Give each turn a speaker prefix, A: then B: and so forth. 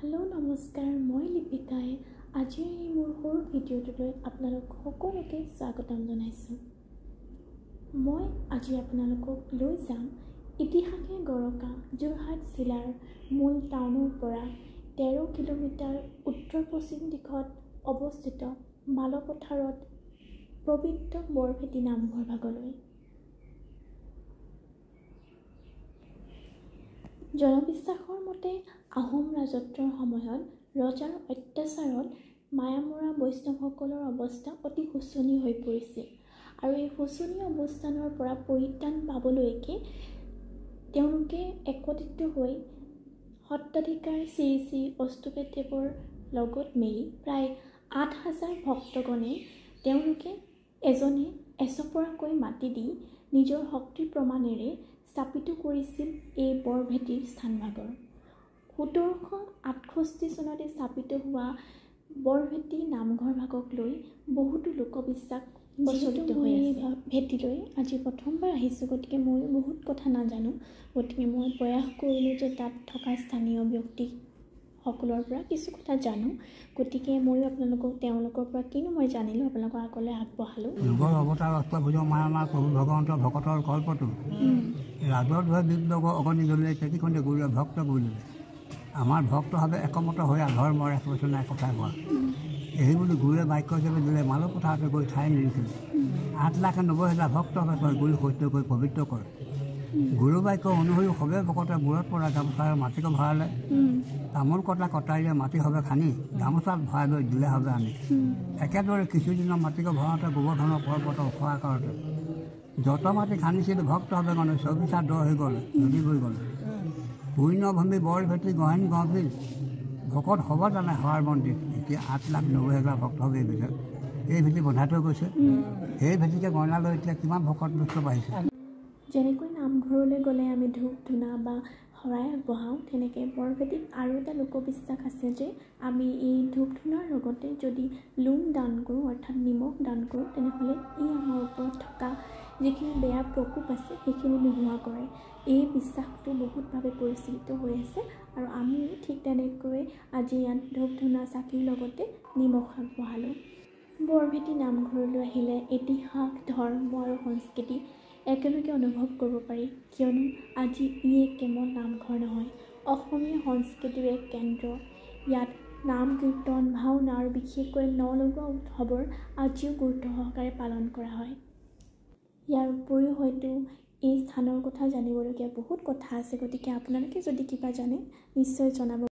A: Hello' নমস্কাৰ, মই লিপিকাই আজিৰ এই মোৰ সৰু ভিডিঅ'টোলৈ আপোনালোক সকলোকে স্বাগতম জনাইছোঁ। মই আজি আপোনালোকক লৈ যাম ইতিহাসে গৰকা যোৰহাট জিলাৰ মূল টাউনৰ পৰা 13 কিলোমিটাৰ উত্তৰ পশ্চিম দিশত অৱস্থিত মালপথাৰত পবিত্ৰ বৰভেটি নামঘৰ ভাগলৈ। জনবিশ্বাসৰ মতে আহোম ৰাজত্বৰ সময়ত ৰজাৰ অত্যাচাৰত মায়ামৰা বৈষ্ণৱসকলৰ অৱস্থা অতি শোচনীয় হৈ পৰিছিল আৰু এই শোচনীয় অৱস্থানৰ পৰা পৰিত্ৰাণ পাবলৈকে তেওঁলোকে একত্ৰিত হৈ সত্ৰাধিকাৰ শ্ৰী শ্ৰী অষ্টবেদেৱৰ লগত মিলি প্ৰায় 8,000 ভক্তগণে তেওঁলোকে এজনে এচপৰাকৈ মাটি দি নিজৰ শক্তিৰ প্ৰমাণেৰে স্থাপিত কৰিছিল এই বৰভেটিৰ স্থানভাগৰ। 1768 চনতে স্থাপিত হোৱা বৰভেটি নামঘৰ ভাগক লৈ বহুতো লোকবিশ্বাস প্ৰচলিত হৈ আছে। ভেটিলৈ আজি প্ৰথমবাৰ আহিছোঁ, গতিকে মই বহুত কথা নাজানো। গতিকে মই প্ৰয়াস কৰিলোঁ যে তাত থকা স্থানীয় ব্যক্তিসকলৰ পৰা কিছু কথা জানো। গতিকে ময়ো আপোনালোকক তেওঁলোকৰ পৰা কিনো মই জানিলোঁ আপোনালোকৰ আগলৈ আগবঢ়ালোঁ।
B: যুগৰ অৱতাৰ অষ্টভুজ মায়ামাৰ প্ৰভু ভগৱন্ত ভকতৰ কল্পটো ৰাজদ্বয় বিপ্লৱ অগণি জ্বলিলে কেতিখণ্ডে গুৰুৱে ভক্ত বুলিলে। আমাৰ ভক্তভাৱে একমত হৈ ধৰ্মৰ একবচনাই কথা কোৱা এই বুলি গুৰুৱে বাক্য হিচাপে দিলে। মালপথাৰতে গৈ ঠাই নিৰিখিলে 8,90,000 ভক্তভাৱে কয় গুৰু সত্য কৰি পবিত্ৰ কৰে। গুৰু বাক্য অনুসৰি সবে ভকতে মূৰত পৰা গামোচাৰে মাটিক ভৰালে। তামোল কটা কটাৰীৰে মাটি হবে খানি গামোচাত ভৰাই লৈ দিলে হবে আনি। একেদৰে কিছুদিনৰ মাটিক ভৰাওঁতে গোবৰ্ধনৰ পৰ্বত ওখ আকাৰতে যত মাটি খান্দিছিল ভক্তভাৱে গণে 24 দ হৈ গ'ল নদী বৈ গ'ল। পূৰ্ণভূমি বৰভেটি গহীন গম্ভীৰ ভকত হ'ব জানে হোৱাৰ মন্দিৰ। এতিয়া 8,90,000 ভক্ত হবে এই ভেটি বন্ধাই থৈ গৈছে। সেই ভেটিকে গণনালৈ এতিয়া কিমান ভকত বস্তু বাঢ়িছে।
A: যেনেকৈ নামঘৰলৈ গ'লে আমি ধূপ ধূনা বা শৰাই আগবঢ়াওঁ, তেনেকৈ বৰভেটিত আৰু এটা লোকবিশ্বাস আছে যে আমি এই ধূপ ধূনাৰ লগতে যদি লুং দান কৰোঁ অৰ্থাৎ নিমখ দান কৰোঁ, তেনেহ'লে ই আমাৰ ওপৰত থকা যিখিনি বেয়া প্ৰকোপ আছে সেইখিনি নোহোৱা কৰে। এই বিশ্বাসটো বহুতভাৱে পৰিচালিত হৈ আছে আৰু আমিও ঠিক তেনেকৈ আজি ইয়াত ধূপ ধূনা চাকিৰ লগতে নিমখ আগবঢ়ালোঁ। বৰভেটি নামঘৰলৈ আহিলে ইতিহাস, ধৰ্ম আৰু সংস্কৃতি একেলগে অনুভৱ কৰিব পাৰি, কিয়নো আজি ই এক কেৱল নামঘৰ নহয়, অসমীয়া সংস্কৃতিৰ এক কেন্দ্ৰ। ইয়াত নাম কীৰ্তন, ভাওনা আৰু বিশেষকৈ নলগোৱা উৎসৱৰ আজিও গুৰুত্ব সহকাৰে পালন কৰা হয়। ইয়াৰ উপৰিও হয়তো এই স্থানৰ কথা জানিবলগীয়া বহুত কথা আছে, গতিকে আপোনালোকে যদি কিবা জানে নিশ্চয় জনাব।